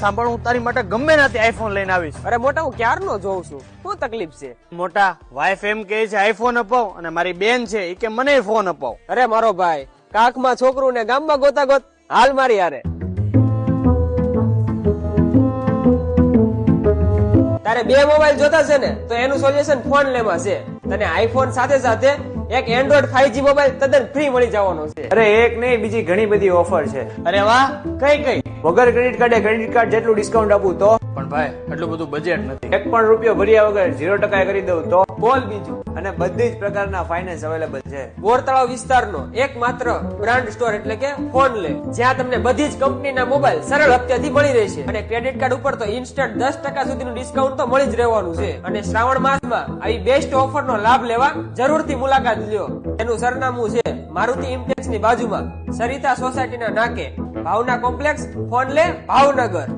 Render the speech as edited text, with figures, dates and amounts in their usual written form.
સાંભળ, હું તારી માટે ગમે ના તે આઈફોન લઈને આવીશ. અરે મોટા, હું ક્યારનો જોઉં છું, શું તકલીફ છે? મોટા, વાઈફ એમ કહે છે આઈફોન અપાવ, અને મારી બેન છે એ કે મને ફોન અપાવ. અરે મારો ભાઈ, કાખમાં છોકરું ને ગામમાં ગોતા ગોત, હાલ મારી યારે. તારે બે મોબાઈલ જોતા છે ને, તો એનું સોલ્યુશન ફોન લેમાં છે. તને આઈફોન સાથે સાથે એક એન્ડ્રોઈડ 5G મોબાઈલ તદ્દન ફ્રી મળી જવાનો છે. અરે એક નહીં, બીજી ઘણી બધી ઓફર છે. અરે વાહ, કઈ કઈ? વગર ક્રેડિટ કાર્ડે ક્રેડિટ કાર્ડ જેટલું ડિસ્કાઉન્ટ આપું તો? પણ ભાઈ, એટલું બધું બજેટ નથી. 1 પણ રૂપિયો ભર્યા વગર 0% કરી દઉં તો? બોલ બીજું. અને બધી જ પ્રકારના ફાઇનાન્સ અવેલેબલ છે. બોરતળાવ વિસ્તારનો એકમાત્ર બ્રાન્ડ સ્ટોર એટલે કે ફોન લે, જ્યાં તમને બધી જ કંપનીના મોબાઈલ સરળ હપ્તાથી મળી રહેશે. અને ક્રેડિટ કાર્ડ ઉપર તો ઇન્સ્ટન્ટ 10% સુધીનું ડિસ્કાઉન્ટ તો મળી જ રહેવાનું છે. અને શ્રાવણ માસમાં આવી બેસ્ટ ઓફરનો લાભ લેવા જરૂરથી મુલાકાત લ્યો. એનું સરનામું છે મારુતિ ઇમ્ટેક્સ ની બાજુમાં, સરિતા સોસાયટીના નાકે, ભાવના કોમ્પ્લેક્સ, ફોન લે ભાવનગર.